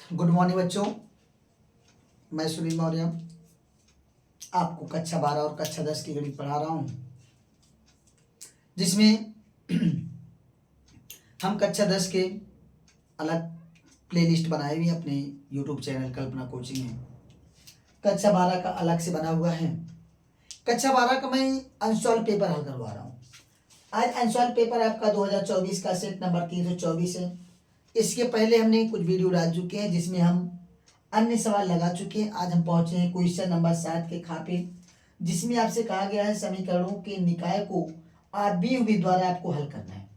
Good morning बच्चों, मैं सुनील मौर्य आपको कक्षा 12 और कक्षा 10 की गणित पढ़ा रहा हूँ, जिसमें हम कक्षा 10 के अलग प्लेलिस्ट बनाए हुए अपने यूट्यूब चैनल कल्पना कोचिंग में। कक्षा 12 का अलग से बना हुआ है। कक्षा 12 का मैं अनसॉल्व पेपर हल करवा रहा हूँ। आज अनसॉल्व पेपर आपका 2024 का सेट नंबर 324 है। इसके पहले हमने कुछ वीडियो डाल चुके हैं जिसमें हम अन्य सवाल लगा चुके हैं। आज हम पहुंचे हैं क्वेश्चन नंबर 7 के खापे, जिसमें आपसे कहा गया है समीकरणों के निकाय को आव्यूह द्वारा आपको हल करना है।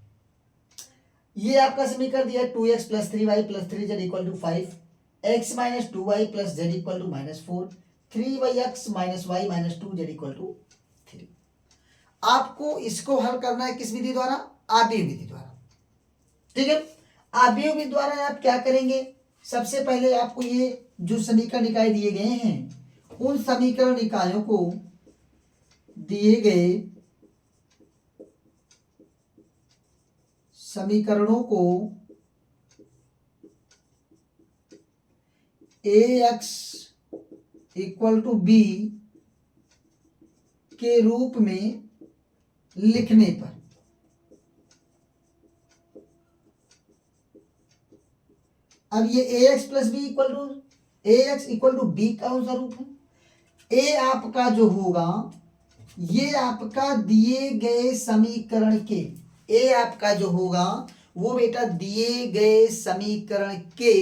ये आपका समीकरण दिया 2x + 3y + 3z = 5, x - 2y + z = -4, 3yx - y - 2z = 3। आपको इसको हल करना है किस विधि द्वारा? आव्यूह विधि द्वारा। ठीक है, आव्यूह विधि द्वारा आप क्या करेंगे? सबसे पहले आपको ये जो समीकरण निकाय दिए गए हैं, उन समीकरण निकायों को दिए गए समीकरणों को ax = b के रूप में लिखने पर अब ये ax + b ax = b कौन सा रूप है? a आपका जो होगा ये आपका दिए गए समीकरण के a आपका जो होगा वो बेटा दिए गए समीकरण के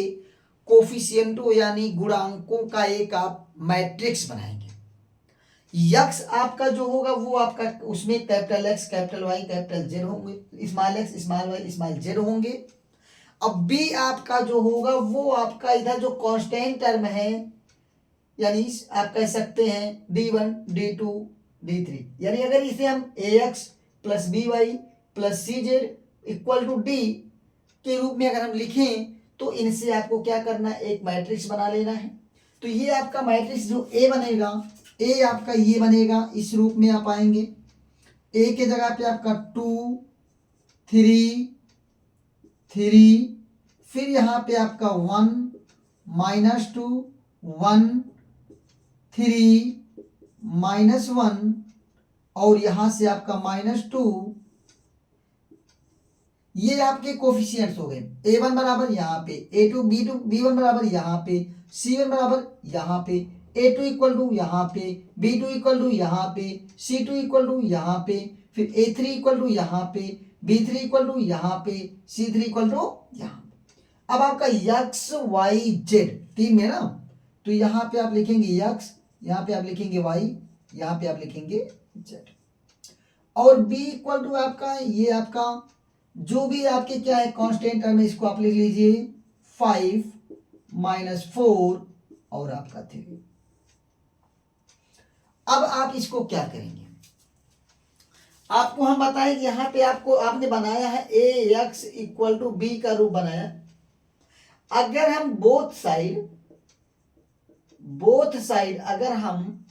कोफिशिएंटों यानी गुणांकों का एक आप मैट्रिक्स बनाएंगे। यक्स आपका जो होगा वो आपका उसमें capital X capital Y capital Z होंगे, small x small y small z होंगे। अब b आपका जो होगा वो आपका इधर जो कांस्टेंट टर्म है, यानी आप कह सकते हैं d1 d2 d3, यानी अगर इसे हम ax + by + cz = d के रूप में अगर हम लिखें तो इनसे आपको क्या करना है? एक मैट्रिक्स बना लेना है। तो ये आपका मैट्रिक्स जो a बनेगा, a आपका ये बनेगा, इस रूप में आप आएंगे। a के जगह पे आपका 2 3 3, फिर यहाँ पे आपका 1 -2 1 3 -1 और यहां से आपका -2। ये आपके कोफिशिएंट्स हो गए। a1 बराबर यहाँ पे, a2 b2 b1 बराबर यहाँ पे, c1 बराबर यहाँ पे, a2 = यहाँ पे, b2 = यहाँ पे, c2 = यहाँ पे, फिर a3 = यहाँ पे, b3 = यहाँ पे, c3 = यहाँ। अब आपका x y z 3 में ना, तो यहाँ पे आप लिखेंगे x, यहाँ पे आप लिखेंगे y, यहाँ पे आप लिखेंगे z। और b = आपका ये आपका जो भी आपके क्या है कांस्टेंट टर्म है, इसको आप लिख लीजिए 5 - 4 और आपका 3। अब आप इसको क्या करेंगे? आपको हम बताएं कि यहाँ पे आपको आपने बनाया है ax = b का रूप बनाया। अगर हम बोथ साइड अगर हम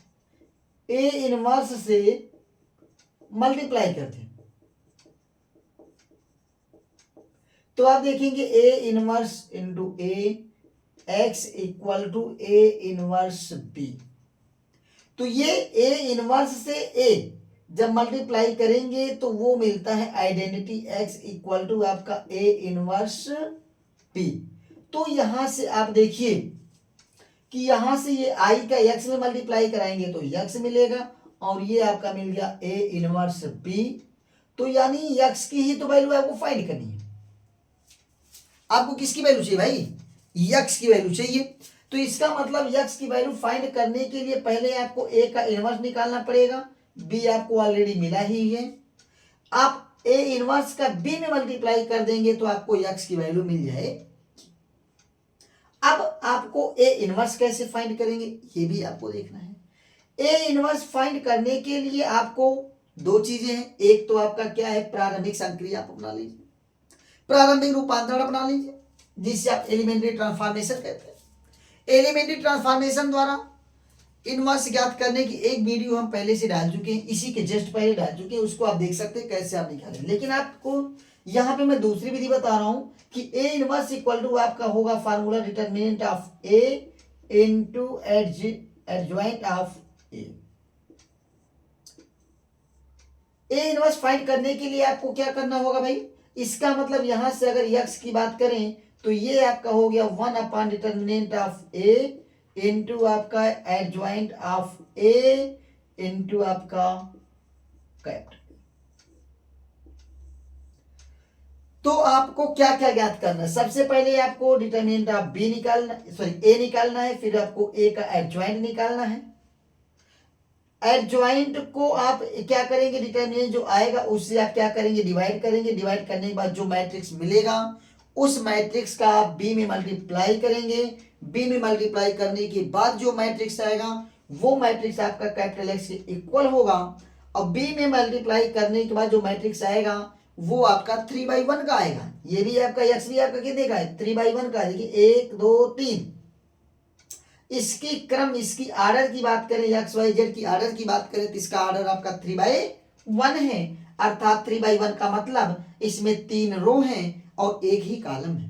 a इनवर्स से मल्टीप्लाई करते हैं तो आप देखेंगे a inverse × a x = a inverse b। तो ये a इनवर्स से a जब मल्टीप्लाई करेंगे तो वो मिलता है आइडेंटिटी x = आपका a इनवर्स b। तो यहां से आप देखिए कि यहां से ये i का x में मल्टीप्लाई कराएंगे तो x मिलेगा और ये आपका मिल गया a इनवर्स b। तो यानी x की ही तो वैल्यू आपको फाइंड करनी है। आपको किसकी वैल्यू चाहिए भाई? x की वैल्यू चाहिए। तो इसका मतलब x की वैल्यू फाइंड करने के लिए पहले आपको a का इनवर्स निकालना पड़ेगा। b आपको ऑलरेडी मिला ही है। आप a इनवर्स का b में मल्टीप्लाई कर देंगे तो आपको x की वैल्यू मिल जाए। अब आपको a इनवर्स कैसे फाइंड करेंगे ये भी आपको देखना है। a इनवर्स फाइंड करने के लिए आपको दो चीजें हैं। एक तो आपका क्या है, प्रारंभिक संक्रिया आप अपना लीजिए, प्रारंभिक रूपांतरण अपना लीजिए, जिससे आप एलिमेंट्री ट्रांसफॉर्मेशन कहते हैं। एलिमेंट्री ट्रांसफॉर्मेशन द्वारा इनवर्स ज्ञात करने की एक वीडियो हम पहले से डाल चुके हैं, इसी के जस्ट पहले डाल चुके हैं, उसको आप देख सकते हैं कैसे आप निकालें। लेकिन आपको यहाँ पे मैं दूसरी विधि बता रहा हूं कि ए इनवर्स इक्वल टू आपका होगा formula determinant of A into adjoint of A. A inverse find करने के लिए आपको क्या करना होगा भाई, इसका मतलब यहां से अगर यक्स की बात करें तो ये आपका हो गया 1 upon determinant of A into आपका एडजॉइंट ऑफ ए इनटू आपका कैपिटल। तो आपको क्या क्या ज्ञात करना है, सबसे पहले आपको डिटर्मिनेंट ऑफ बी निकालना, सॉरी ए निकालना है, फिर आपको ए का एडजॉइंट निकालना है। एडजॉइंट को आप क्या करेंगे, डिटर्मिनेंट जो आएगा उससे आप क्या करेंगे, डिवाइड करेंगे। डिवाइड करने के बाद जो मैट्रिक्स मिलेगा उस मैट्रिक्स का आप बी में मल्टीप्लाई करेंगे। बी में मल्टीप्लाई करने के बाद जो मैट्रिक्स आएगा वो मैट्रिक्स आपका कैपिटल एक्स के इक्वल होगा। और बी में मल्टीप्लाई करने के बाद जो मैट्रिक्स आएगा वो आपका 3/1 का आएगा। ये भी आपका एक्स भी आपका कितने का है, 3/1 का। देखिए 1 2 3, इसकी क्रम, इसकी आर्डर की बात करें, एक्स वाई जेड की आर्डर की बात करें तो इसका आर्डर आपका 3/1 है। अर्थात 3/1 का मतलब इसमें 3 रो हैं और एक ही कॉलम है।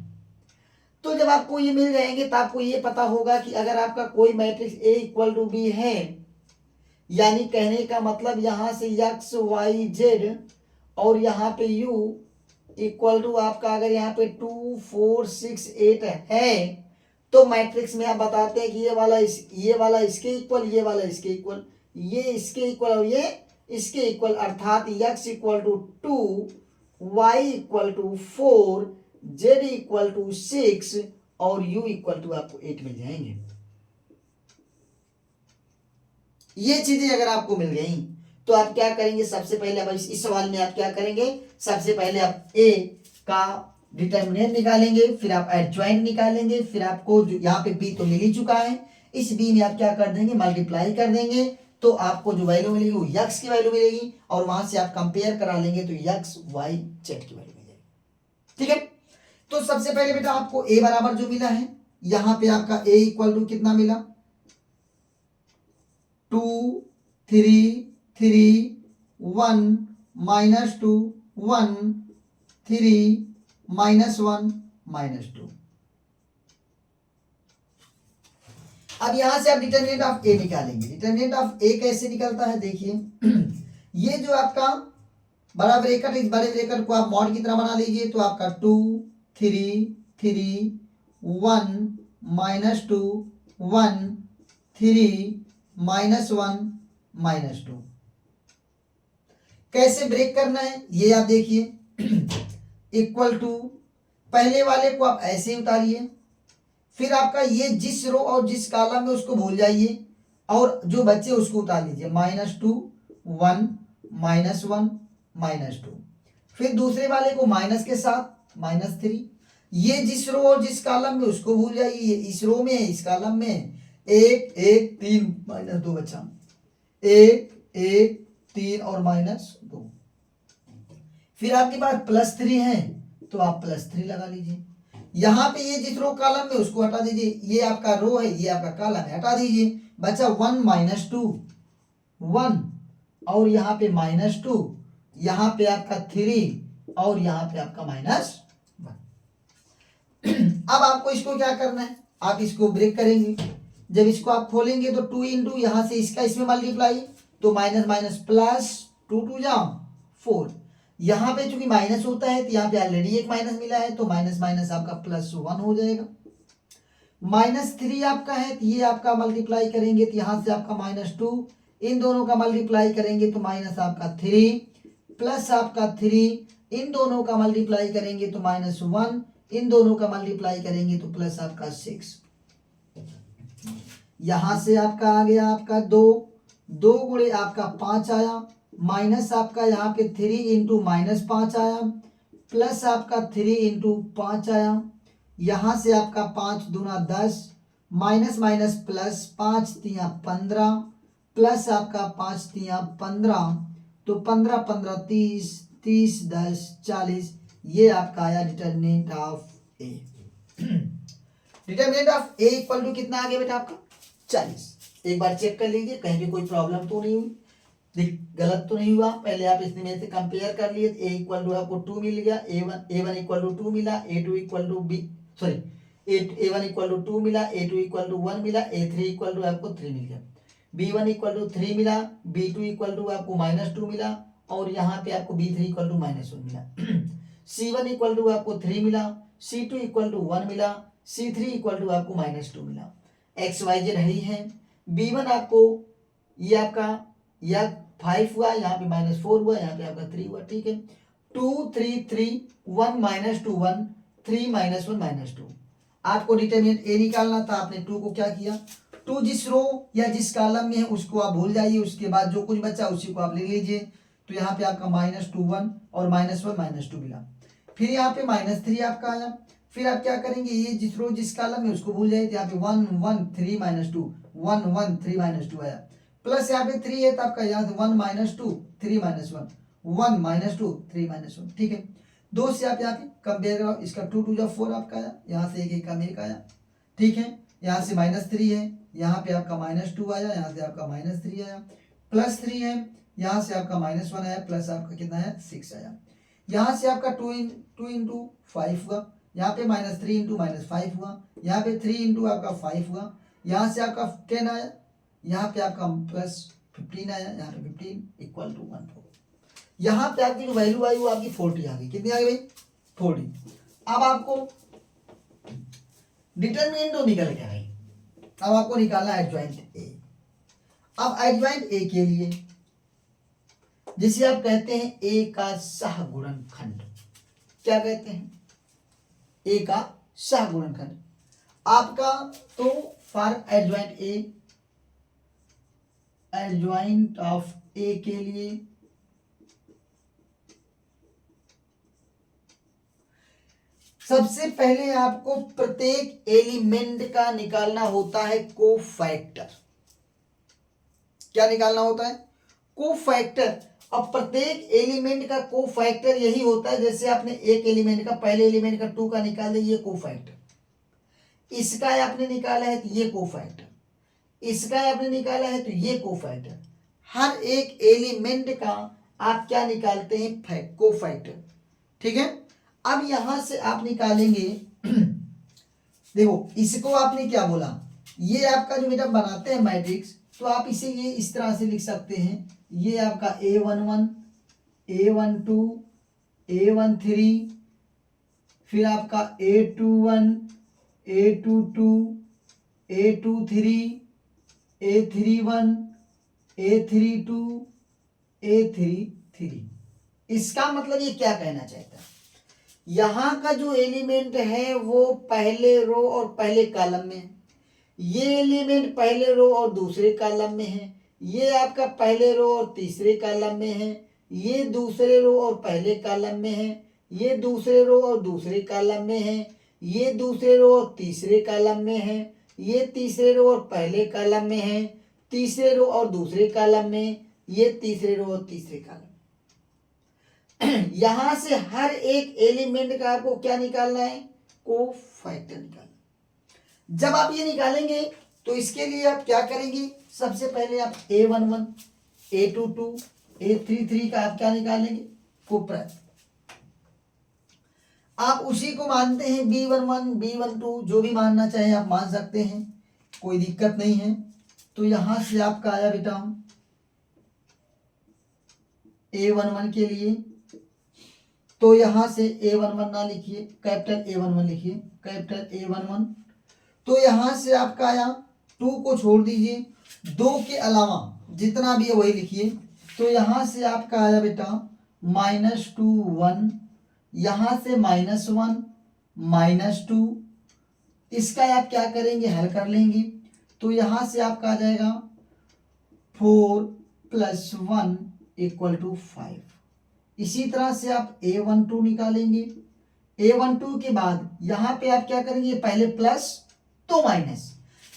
तो जब आपको ये मिल जाएंगे तो आपको ये पता होगा कि अगर आपका कोई matrix A equal to B है, यानी कहने का मतलब यहां से एक्स वाई जेड और यहाँ पे u इक्वल टू आपका अगर यहाँ पे 2 4 6 8 है तो मैट्रिक्स में आप बताते हैं कि ये वाला इसके इक्वल, ये वाला इसके इक्वल, ये इसके इक्वल और ये इसके इक्वल। अर्थात x equal to 2, y equal to 4, z equal to 6 और u इक्वल टू आपको 8 मिल जाएंगे। ये चीजें अगर आपको मिल गई तो आप क्या करेंगे, सबसे पहले अब इस सवाल में आप क्या करेंगे, सबसे पहले आप ए का डिटर्मिनेंट निकालेंगे, फिर आप एडजॉइंट निकालेंगे, फिर आपको यहाँ पे बी तो मिल ही चुका है, इस बी में आप क्या कर देंगे, मल्टीप्लाई कर देंगे। तो आपको जो वैल्यू मिलेगी वो यक्स की वैल्यू मिलेगी और वहां से आप कंपेयर करा लेंगे तो यक्स वाई जेड की वैल्यू मिलेगी। ठीक है, तो सबसे पहले बेटा आपको ए बराबर जो मिला है, यहाँ पे आपका ए इक्वल टू कितना मिला, 2 3 3 1 -2 1 3 -1 -2। अब यहां से आप डिटर्मिनेंट ऑफ ए निकालेंगे। डिटर्मिनेंट ऑफ ए कैसे निकलता है, देखिए ये जो आपका बड़ा ब्रैकेट, इस बड़े ब्रैकेट को आप मॉड की तरह बना लीजिए तो आपका 2 3 3 1 -2 1 3 -1 -2। कैसे ब्रेक करना है ये आप देखिए, इक्वल टू पहले वाले को आप ऐसे ही उतारिए, फिर आपका ये जिस रो और जिस कॉलम में उसको भूल जाइए और जो बच्चे उसको उतार लीजिए, -2 1 -1 -2। फिर दूसरे वाले को माइनस के साथ -3, ये जिस रो और जिस कॉलम में उसको भूल जाइए, ये इस रो में है इस कॉलम में 1 1 3 -2 बचा, 1 1 3 और -2। फिर आपके पास +3 है तो आप +3 लगा लीजिए। यहां पे ये जिस रो कॉलम में उसको हटा दीजिए, ये आपका रो है ये आपका कॉलम है, हटा दीजिए, बचा 1 -2 1 और यहाँ पे -2, यहाँ पे आपका 3 और यहाँ पे आपका -1। अब आपको इसको क्या करना है, आप इसको ब्रेक करेंगे। जब इसको आप खोलेंगे तो 2 इंटू यहाँ से इसका इसमें मल्टीप्लाई, तो माइनस माइनस प्लस 2 2 जा 4। यहाँ पे चूंकि माइनस होता है तो यहाँ पे ऑलरेडी एक माइनस मिला है तो माइनस माइनस आपका +1 हो जाएगा। -3 आपका है तो ये आपका मल्टीप्लाई करेंगे तो यहाँ से आपका -2, इन दोनों का मल्टीप्लाई करेंगे तो माइनस आपका 3, प्लस आपका 3, इन दोनों का मल्टीप्लाई करेंगे तो -1, इन दोनों का मल्टीप्लाई करेंगे तो प्लस आपका 6। यहां से आपका आ गया आपका 2 2 गुणे आपका 5 आया, माइनस आपका यहाँ पे 3 इंटू -5 आया, प्लस आपका 3 इंटू 5 आया, यहाँ से आपका 5 दूना 10, माइनस माइनस प्लस 5 तिया 15, प्लस आपका 5 तिया 15, तो 15 15 30 30 10 40। ये आपका आया determinant of A. Determinant of A equal to कितना आ गया बेटा आपका 40। एक बार चेक कर लीजिए कहीं भी कोई प्रॉब्लम तो नहीं हुई। गलत तो नहीं हुआ, पहले आप इसमें से कंपेयर कर लिए, ए इक्वल टू आपको 2 मिल गया, ए वन इक्वल टू 2 मिला, ए two equal to B sorry A one equal to 2 मिला, ए टू इक्वल टू 1 मिला, ए थ्री इक्वल टू आपको 3 मिल गया, बी वन इक्वल टू 3 मिला, बी टू इक्वल टू आपको -2 मिला, और यहाँ पे आपको बी थ्री इक्वल टू -1 मिला, सी वन इक्वल टू आपको 3 मिला, सी टू इक्वल टू 1 मिला, सी थ्री इक्वल टू आपको -2 मिला। एक्स वाई जेड है ही है। बी वन आपको ये आपका या 5 हुआ, यहाँ पे -4 हुआ, यहाँ पे आपका 3 हुआ, ठीक है। 2 3 3 1 -2 1 3 -1 -2 आपको डिटरमिनेंट ए निकालना था, आपने 2 को क्या किया, 2 जिस रो या जिस कॉलम में है उसको आप भूल जाइए, उसके बाद जो कुछ बचा उसी को आप ले लीजिए। तो यहाँ पे आपका -2 1 और -1 -2 मिला। फिर यहाँ पे -3 आपका आया। फिर आप क्या करेंगे, ये जिस रो जिस कॉलम में उसको भूल जाइए, तो यहाँ पे 1 1 3 -2 1 1 3 -2 आया। प्लस यहाँ पे 3 है तो आपका यहाँ से 1 -2 3 -1 1 -2 3 -1, ठीक है। 2 से आप यहाँ पे कंपेयर करो, इसका 2 2 4 आपका आया, यहाँ से एक कम एक आया, ठीक है। यहाँ से -3 है, यहाँ पे आपका -2 आया, यहाँ से आपका -3 आया, +3 है, यहाँ से आपका -1 आया, प्लस आपका कितना है 6 आया। यहाँ से आपका 2 इंटू 5 हुआ, यहाँ पे -3 इंटू -5 हुआ, यहाँ पे 3 इंटू आपका 5 हुआ, यहाँ से आपका 10 आया, यहाँ पे आपका +15 आया, यहाँ पे 15 इक्वल टू 1 4। यहाँ पे आपकी जो वैल्यू आई वो आपकी 40 आ गई। कितनी आ गई भाई, 40। अब आपको डिटरमिनेंट तो निकल गया भाई, अब आपको निकालना है एडजॉइंट ए। अब एडजॉइंट ए के लिए जिसे आप कहते हैं ए का सहगुणनखंड, क्या कहते हैं, ए का सहगुणनखंड आपका। तो for adjoint A, adjoint of ए के लिए सबसे पहले आपको प्रत्येक एलिमेंट का निकालना होता है कोफैक्टर। क्या निकालना होता है, कोफैक्टर। अब प्रत्येक एलिमेंट का कोफैक्टर यही होता है, जैसे आपने एक एलिमेंट का, पहले एलिमेंट का 2 का निकाल दिया, ये कोफैक्टर, इसका आपने निकाला है तो ये कोफैक्टर, इसका आपने निकाला है तो ये कोफैक्टर। हर एक एलिमेंट का आप क्या निकालते हैं, कोफैक्टर, ठीक है। अब यहां से आप निकालेंगे देखो इसको आपने क्या बोला, ये आपका जो बेटा बनाते हैं मैट्रिक्स, तो आप इसे ये इस तरह से लिख सकते हैं, ये आपका A11 A12 A13, फिर आपका A21 A22 A23 A31 A32 A33। इसका मतलब ये क्या कहना चाहता है, यहाँ का जो एलिमेंट है वो पहले रो और पहले कॉलम में है, ये एलिमेंट पहले रो और दूसरे कॉलम में है, ये आपका पहले रो और तीसरे कॉलम में है, ये दूसरे रो और पहले कॉलम में है, ये दूसरे रो और दूसरे कॉलम में है, ये दूसरे रो और तीसरे कॉलम में है, ये तीसरे रो और पहले कॉलम में है, तीसरे रो और दूसरे कॉलम में, ये तीसरे रो और तीसरे कॉलम। यहां से हर एक एलिमेंट का आपको क्या निकालना है, कोफैक्टर निकालना। जब आप ये निकालेंगे तो इसके लिए आप क्या करेंगे, सबसे पहले आप A11 A22 A33 का आप क्या निकालेंगे, कोप्रत। आप उसी को मानते हैं B11 B12, जो भी मानना चाहे आप मान सकते हैं, कोई दिक्कत नहीं है। तो यहां से आपका आया बेटा A11 के लिए, तो यहां से A11 ना लिखिए, कैपिटल A11 लिखिए, कैपिटल A11। तो यहां से आपका आया 2 को छोड़ दीजिए, 2 के अलावा जितना भी है वही लिखिए। तो यहां से आपका आया बेटा -2 1, यहां से -1 -2, इसका आप क्या करेंगे, हल कर लेंगे। तो यहां से आपका आ जाएगा 4 + 1 = 5। इसी तरह से आप A12 निकालेंगे। A12 के बाद यहाँ पे आप क्या करेंगे, पहले प्लस तो माइनस,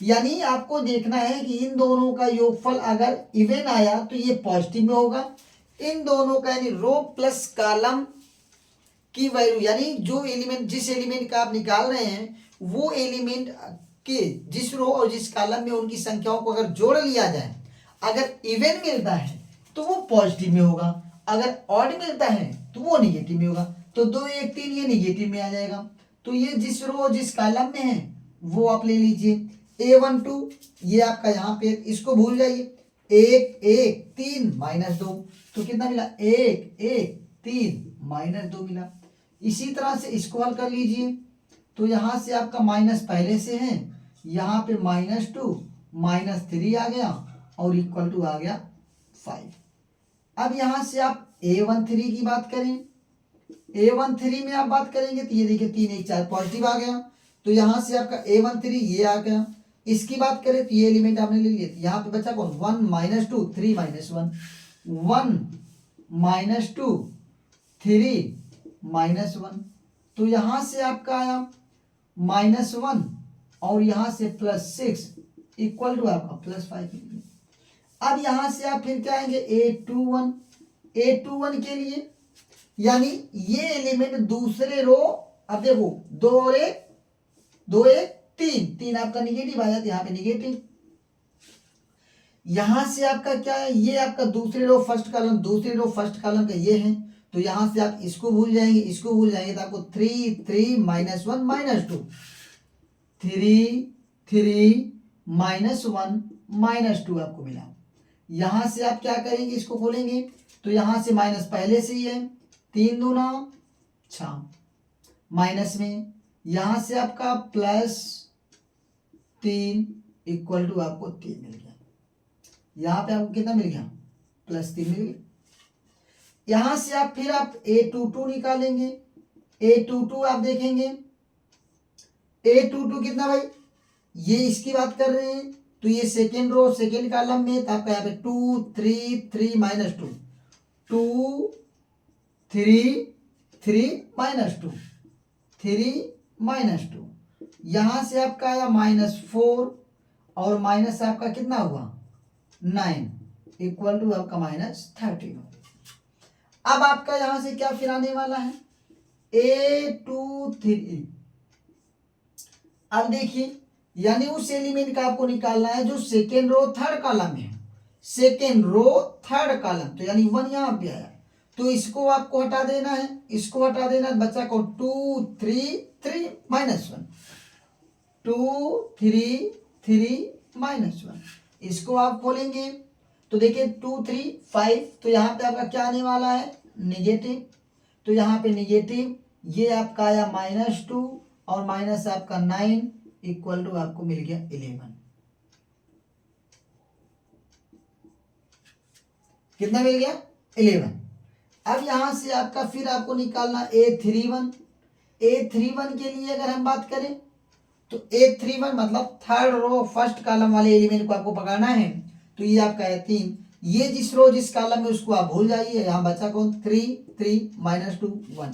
यानी आपको देखना है कि इन दोनों का योगफल अगर इवन आया तो ये पॉजिटिव में होगा, इन दोनों का यानी रो प्लस कॉलम की वैल्यू, यानी जो एलिमेंट जिस एलिमेंट का आप निकाल रहे हैं वो एलिमेंट के जिस रो और जिस कॉलम में उनकी संख्याओं को अगर जोड़ लिया जाए, अगर इवन मिलता है तो वो पॉजिटिव में होगा, अगर ऑड मिलता है तो वो निगेटिव में होगा। तो 2 1 3 ये निगेटिव में आ जाएगा। तो ये जिस रो जिस कॉलम में है वो आप ले लीजिए। A12 ये आपका यहाँ पे, इसको भूल जाइए। 1 1 3 -2, तो कितना मिला? 1 1 3 -2 मिला। इसी तरह से इसको हल कर लीजिए। तो यहाँ से आपका माइनस पहले से है, यहाँ पे -2 -3 आ गया और इक्वल टू आ गया 5। अब यहाँ से आप A13 की बात करें, A13 में आप बात करेंगे तो ये देखिए 3 1 4 पॉजिटिव आ गया। तो यहाँ से आपका A13 ये आ गया। इसकी बात करें तो ये एलिमेंट आपने ले लिया। यहाँ पे बचा कौन? 1 -2 3 -1, 1 -2 3 -1। तो यहाँ से आपका आया -1 और यहाँ से +6 इक्वल टू आपका +5। अब यहाँ से आप फिर क्या आएंगे? A21 के लिए, यानी ये एलिमेंट दूसरे रो। अब देखो 2 और 1 2 1 3 आपका निगेटिव आया, तो यहाँ पे निगेटिव। यहां से आपका क्या है? ये आपका दूसरे रो फर्स्ट कॉलम, दूसरे रो फर्स्ट कॉलम का ये है। तो यहां से आप इसको भूल जाएंगे, इसको भूल जाएंगे तो आपको 3 3 -1 -2 3 3 -1 -2 आपको मिला। यहां से आप क्या करेंगे? इसको खोलेंगे तो यहां से माइनस पहले से ही है, 3 दूना 6 माइनस में, यहां से आपका +3 इक्वल टू आपको 3 मिल गया। यहां पे आपको कितना मिल गया? +3 मिल गया। यहां से आप फिर आप A22 निकालेंगे। A22 आप देखेंगे, A22 कितना भाई? ये इसकी बात कर रहे हैं तो ये सेकेंड रो सेकेंड कॉलम में, तो आपका यहाँ पे 2 3 3 -2 2 3 3 -2 3 -2। यहां से आपका आया -4 और माइनस आपका कितना हुआ? 9 इक्वल टू आपका -13। अब आपका यहां से क्या फिर आने वाला है? A23। अब देखिए, यानी उस एलिमेंट का आपको निकालना है जो सेकेंड रो थर्ड कॉलम में है। सेकेंड रो थर्ड कॉलम, तो यानी 1 यहां पे आया, तो इसको आपको हटा देना है, इसको हटा देना है। बच्चा को 2 3 3 -1 2 3 3 -1। इसको आप खोलेंगे तो देखिए 2 3 5, तो यहाँ पे आपका क्या आने वाला है? निगेटिव। तो यहाँ पे निगेटिव, ये आपका आया -2 और माइनस आपका 9 इक्वल टू आपको मिल गया 11। कितना मिल गया? 11। अब यहां से आपका फिर आपको निकालना A31। A31 के लिए अगर हम बात करें तो A31 मतलब थर्ड रो फर्स्ट कॉलम वाले एलिमेंट को आपको पकड़ना है। तो ये आपका है 3। ये जिस रो जिस कॉलम में उसको आप भूल जाइए। यहां बचा कौन? 3 3 -2 1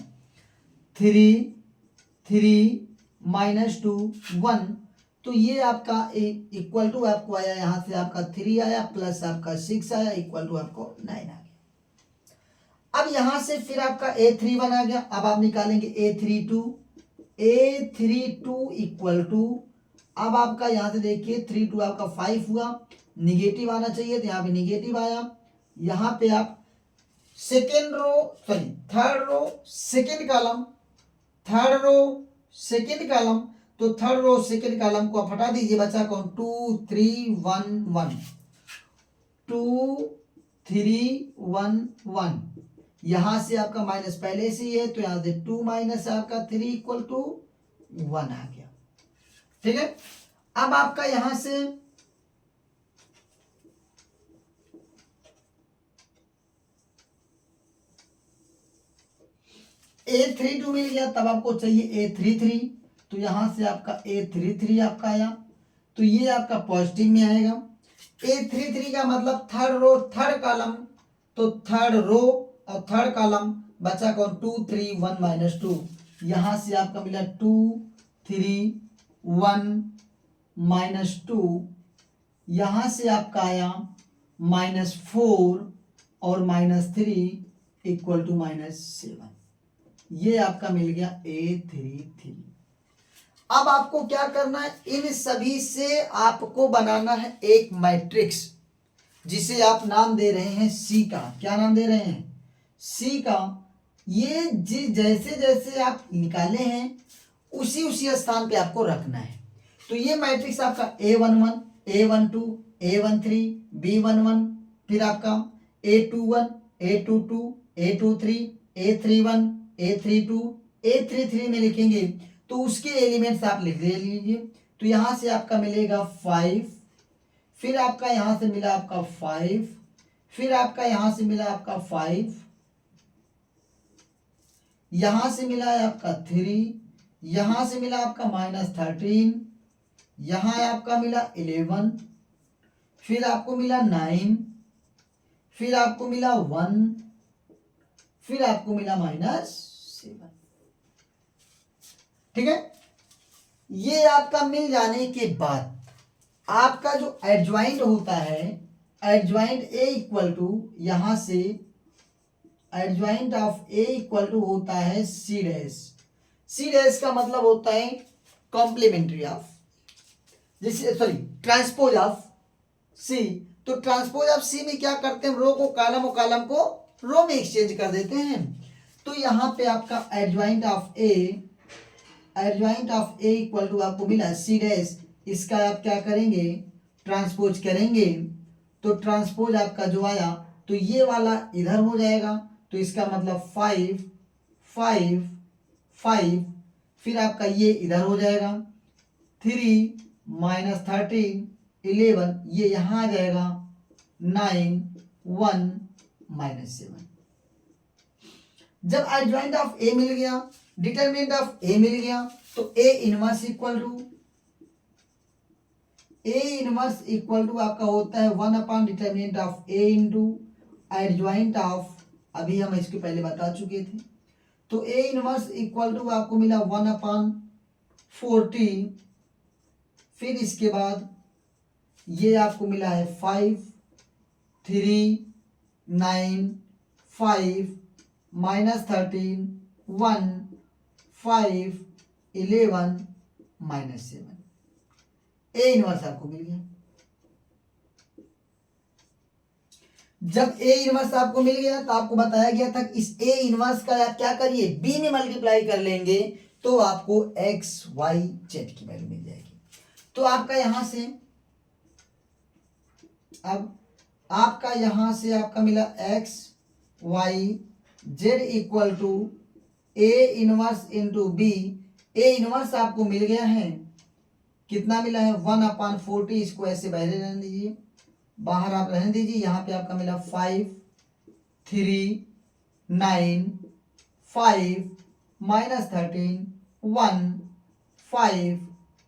3 3 -2 1। तो ये आपका इक्वल टू आपको आया, यहां से आपका 3 आया प्लस आपका 6 आया इक्वल टू आपको 9 आ गया। अब यहां से फिर आपका A31 आ गया। अब आप निकालेंगे A32 इक्वल टू, अब आपका यहां से देखिए 3 2 आपका 5 हुआ, निगेटिव आना चाहिए तो यहाँ पे निगेटिव आया। यहाँ पे आप second row sorry third row second column, third row second column, तो थर्ड रो सेकेंड कॉलम को आप हटा दीजिए। बचा कौन? 2 3 1 1 2 3 1 1। यहां से आपका माइनस पहले से ही है तो यहां से 2 माइनस आपका 3 इक्वल टू 1 आ गया। ठीक है। अब आपका यहां से A32 मिल गया, तब आपको चाहिए A33। तो यहां से आपका A33 आपका आया, तो ये आपका पॉजिटिव में आएगा। A33 का मतलब थर्ड रो थर्ड कॉलम, तो थर्ड रो और थर्ड कॉलम बचा कौन? 2 3 1 -2। यहां से आपका मिला 2 3 1 -2। यहां से आपका आया -4 और -3 इक्वल टू -7। ये आपका मिल गया A33। अब आपको क्या करना है? इन सभी से आपको बनाना है एक मैट्रिक्स। जिसे आप नाम दे रहे हैं सी का, क्या नाम दे रहे हैं, सी का, ये जैसे जैसे आप निकाले हैं उसी उसी स्थान पे आपको रखना है। तो ये मैट्रिक्स आपका A11, A12, A13, B11, फिर आपका A21, A22, A23, A31, A32, A33 में लिखेंगे तो उसके एलिमेंट्स आप लिख लीजिए। तो यहाँ से आपका मिलेगा 5, फिर आपका यहाँ से मिला आपका 5, फिर आपका यहाँ से मिला आपका 5, यहाँ से मिला है आपका 3, यहाँ से मिला आपका -13, यहाँ आपका मिला 11, फिर आपको मिला 9, फिर आपको मिला 1, फिर आपको मिला -7। ठीक है, ये आपका मिल जाने के बाद आपका जो एडज्वाइंट होता है, एडज्वाइंट ए इक्वल टू, यहां से adjoint of A equal to होता है सी डैश। सी डैश का मतलब होता है कॉम्प्लीमेंट्री ऑफ, जैसे सॉरी ट्रांसपोज ऑफ सी। तो ट्रांसपोज ऑफ सी में क्या करते हैं, रो को कॉलम और कॉलम को रो में एक्सचेंज कर देते हैं। तो यहाँ पे आपका adjoint of A, adjoint of A equal to आपको मिला सी डैश, इसका आप क्या करेंगे, ट्रांसपोज करेंगे। तो ट्रांसपोज आपका जो आया तो ये वाला इधर हो जाएगा, तो इसका मतलब 5 5 5, फिर आपका ये इधर हो जाएगा 3 -13 11, ये यहाँ आ जाएगा 9 1 -7। जब एडज्वाइंट ऑफ ए मिल गया, डिटरमिनेंट ऑफ ए मिल गया, तो A inverse equal to, A inverse equal to आपका होता है 1 upon determinant of A into adjoint of, अभी हम इसके पहले बता चुके थे। तो ए इनवर्स इक्वल टू आपको मिला 1 अपॉन 40, फिर इसके बाद ये आपको मिला है 5 3 9 5 -13 1 5 11 -7, ए इनवर्स आपको मिल गया। जब ए इनवर्स आपको मिल गया तो आपको बताया गया था कि इस ए इनवर्स का आप क्या करिए, बी में मल्टीप्लाई कर लेंगे तो आपको एक्स वाई जेड की वैल्यू मिल जाएगी। तो आपका यहां से, अब आपका यहां से आपका मिला x y z equal to A inverse into B. A inverse आपको मिल गया है, कितना मिला है 1/40, इसको ऐसे बाहर रहने दीजिए, बाहर आप रहने दीजिए। यहाँ पे आपका मिला 5 3 9 5 -13 1 5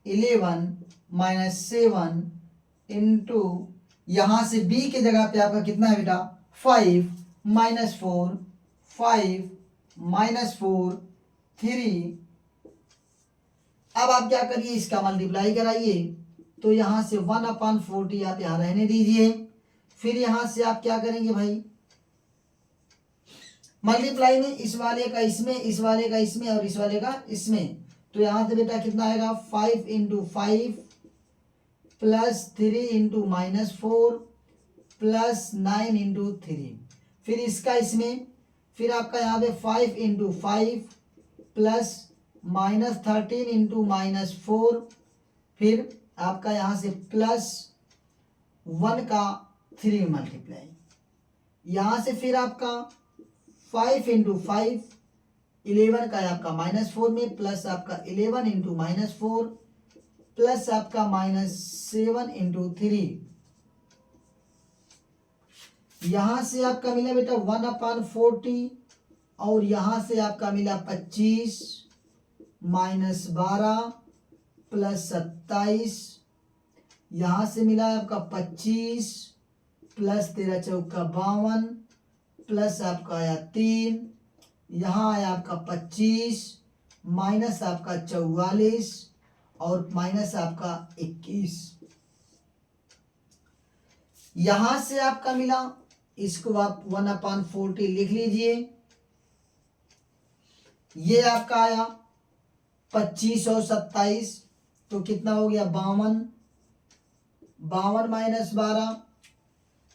11 -7 इंटू, यहाँ से b के जगह पे आपका कितना है बेटा 5 -4 5 -4 3। अब आप क्या करिए, इसका मल्टीप्लाई कराइए। तो यहाँ से 1/40 आप यहाँ रहने दीजिए, फिर यहाँ से आप क्या करेंगे भाई, मल्टीप्लाई में इस वाले का इसमें, इस वाले का इसमें और इस वाले का इसमें। तो यहाँ से बेटा कितना आएगा 5 × 5 प्लस 3 × -4 प्लस 9 × 3, फिर इसका इसमें, फिर आपका यहाँ पे 5 × 5 प्लस -13 × -4, फिर आपका यहाँ से प्लस 1 का 3 मल्टीप्लाई, यहाँ से फिर आपका 5 × 5 11 का आपका -4 में, प्लस आपका 11 × -4 प्लस आपका -7 × 3, यहाँ से आपका मिला बेटा 1/40 और यहाँ से आपका मिला 25 -12 प्लस 27, यहाँ से मिला आपका 25 प्लस 13 चौका 52 प्लस आपका आया 3, यहाँ आया आपका 25 माइनस आपका 44 और माइनस आपका 21। यहाँ से आपका मिला, इसको आप 1/40 लिख लीजिए। ये आपका आया 25 और 27, तो कितना हो गया 52, 52 -12,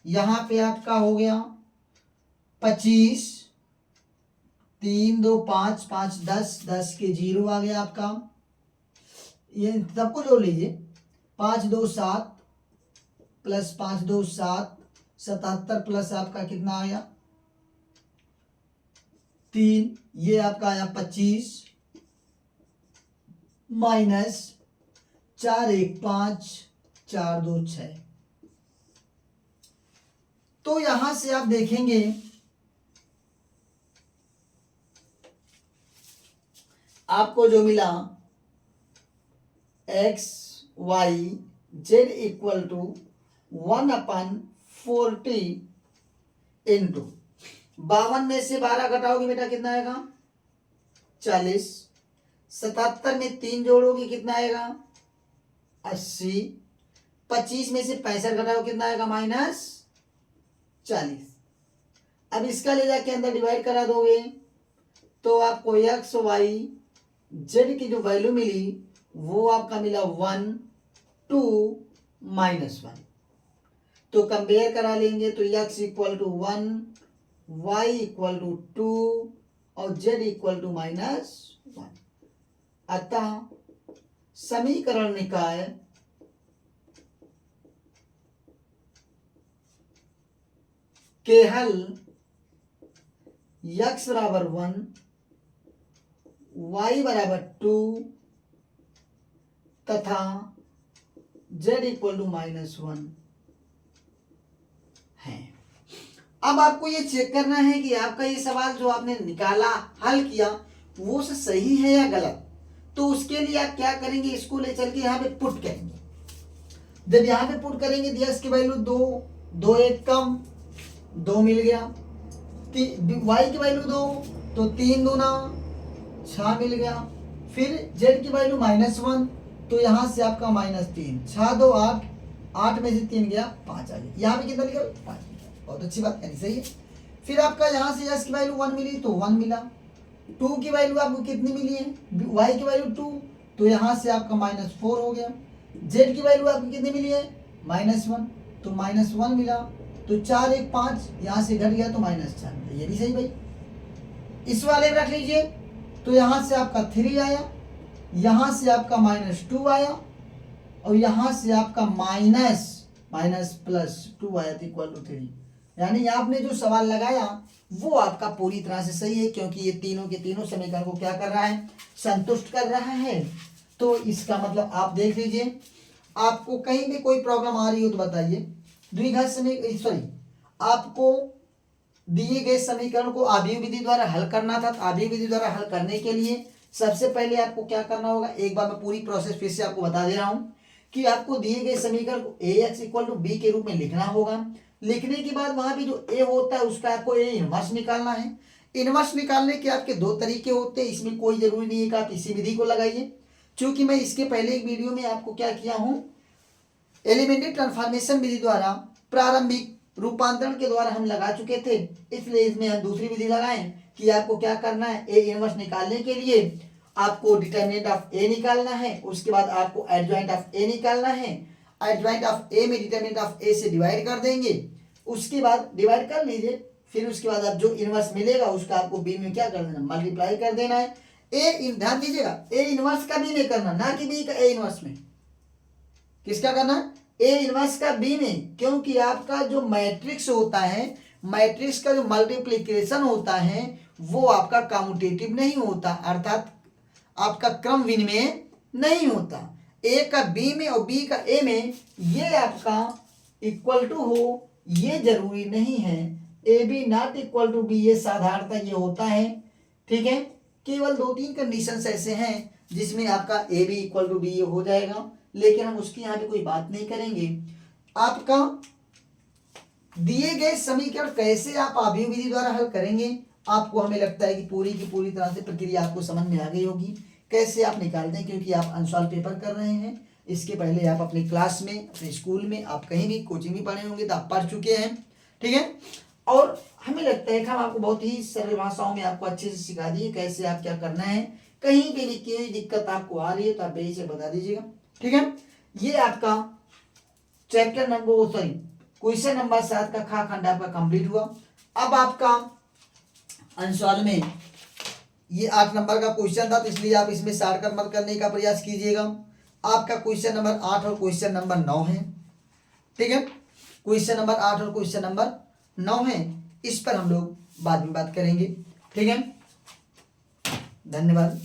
यहाँ पे आपका हो गया 25, 3 2 5 5 10, 10 के 0 आ गया आपका, ये सबको जोड़ लीजिए। 5 2 7 प्लस 5 2 7, 77 प्लस आपका कितना आया 3, ये आपका आया 25 माइनस 4 1 5 4 2 6। तो यहां से आप देखेंगे आपको जो मिला x y z equal to 1/40 into 52 में से 12 घटाओगे बेटा कितना आएगा 40, 77 में 3 जोड़ोगे कितना आएगा 80, 25 में से 65 घटाओ कितना आएगा -40। अब इसका ले जाके अंदर डिवाइड करा दोगे तो आपको x y z की जो वैल्यू मिली वो आपका मिला 1 2 -1। तो कंपेयर करा लेंगे तो x equal to 1, y equal to 2 और z इक्वल टू -1। अतः समीकरण निकाय के हल x बराबर 1, y बराबर 2 तथा z इक्वल टू -1 है। अब आपको ये चेक करना है कि आपका ये सवाल जो आपने निकाला हल किया वो सही है या गलत। तो उसके लिए आप क्या करेंगे, इसको ले चल के यहाँ पे पुट करेंगे। जब यहाँ पे पुट करेंगे तो x की वैल्यू 2, 2 1 कम 2 मिल गया, y की वैल्यू 2 तो 3 दूना 6 मिल गया, फिर z की वैल्यू -1 तो यहाँ से आपका -3, 6 2 8, 8 में से 3 गया 5 आ गया। यहाँ पे कितना लिखा 5, बहुत अच्छी बात यानी सही है। फिर आपका यहाँ से s की वैल्यू 1 मिली तो 1 मिला, 2 की वैल्यू आपको कितनी मिली है y की वैल्यू 2 तो यहाँ से आपका -4 हो गया, z की वैल्यू आपको कितनी मिली है -1 तो -1 मिला, तो 4 1 5 यहाँ से घट गया तो -4 मिला, ये भी सही भाई। इस वाले रख लीजिए तो यहाँ से आपका 3 आया, यहाँ से आपका -2 आया और यहाँ से आपका +2 आया इक्वल टू 3। यानी आपने जो सवाल लगाया वो आपका पूरी तरह से सही है, क्योंकि ये तीनों के तीनों समीकरण को क्या कर रहा है संतुष्ट कर रहा है। तो इसका मतलब आप देख लीजिए, आपको कहीं भी कोई प्रॉब्लम आ रही हो तो बताइए। द्विघात समीकरण सॉरी आपको दिए गए समीकरण को आव्यूह विधि द्वारा हल करना था। आव्यूह विधि द्वारा हल करने के लिए सबसे पहले आपको क्या करना होगा, एक बार मैं पूरी प्रोसेस फिर से आपको बता दे रहा हूं कि आपको दिए गए समीकरण को ax इक्वल टू b के रूप में लिखना होगा। लिखने के बाद वहां पे जो a होता है उसका आपको a इनवर्स निकालना है। इनवर्स निकालने के आपके दो तरीके होते हैं, इसमें कोई जरूरी नहीं है कि आप इसी विधि को लगाइए। चूंकि मैं इसके पहले एक वीडियो में आपको क्या किया हूं, एलिमेंट्री ट्रांसफॉर्मेशन विधि द्वारा प्रारंभिक रूपांतरण के द्वारा हम लगा चुके थे, इसलिए इसमें हम दूसरी विधि लगाएं कि आपको क्या करना है, ए इनवर्स निकालने के लिए आपको डिटरमिनेंट ऑफ ए निकालना है, उसके बाद आपको एडजॉइंट ऑफ ए निकालना है। एडजॉइंट ऑफ ए में डिटरमिनेंट ऑफ ए से डिवाइड कर देंगे, उसके बाद डिवाइड कर लीजिए, फिर उसके बाद आप जो इनवर्स मिलेगा उसका आपको बी में क्या कर देना, मल्टीप्लाई कर देना है। ए ध्यान दीजिएगा, ए इनवर्स का बी में करना, ना कि बी का ए इनवर्स में। किसका करना, ए इनवर्स का बी में, क्योंकि आपका जो मैट्रिक्स होता है, मैट्रिक्स का जो मल्टीप्लिकेशन होता है वो आपका कम्यूटेटिव नहीं होता, अर्थात आपका क्रम विनिमय नहीं होता। ए का बी में और बी का ए में ये आपका इक्वल टू हो ये जरूरी नहीं है। A B not equal to B, ये साधारणतः ये होता है, ठीक है। केवल 2-3 कंडीशंस ऐसे हैं जिसमें आपका A B equal to B हो जाएगा, लेकिन हम उसकी यहाँ पे कोई बात नहीं करेंगे। आपका दिए गए समीकरण कैसे आप आव्यूह विधि द्वारा हल करेंगे, आपको हमें लगता है कि पूरी की पूरी तरह से प्रक्रिया आपको समझ में आ गई होगी कैसे आप निकालते हैं, क्योंकि आप अनसॉल्व पेपर कर रहे हैं। इसके पहले आप अपनी क्लास में, अपने स्कूल में, आप कहीं भी कोचिंग भी पढ़े होंगे तो आप पढ़ चुके हैं, ठीक है। और हमें लगता है कि हम आपको बहुत ही सरल भाषाओं में आपको अच्छे से सिखा दिए कैसे आप क्या करना है। कहीं पे भी कोई दिक्कत आपको आ रही है तो आप बेझिझक बता दीजिएगा, ठीक है। ये आपका चैप्टर नंबर क्वेश्चन नंबर 7 का खा खंड आपका कंप्लीट हुआ। अब आपका अंशवाल में ये 8 नंबर का क्वेश्चन था, तो इसलिए आप इसमें शॉर्टकट मत करने का प्रयास कीजिएगा। आपका क्वेश्चन नंबर 8 और क्वेश्चन नंबर 9 है, ठीक है। क्वेश्चन नंबर 8 और क्वेश्चन नंबर 9 है, इस पर हम लोग बाद में बात करेंगे, ठीक है। धन्यवाद।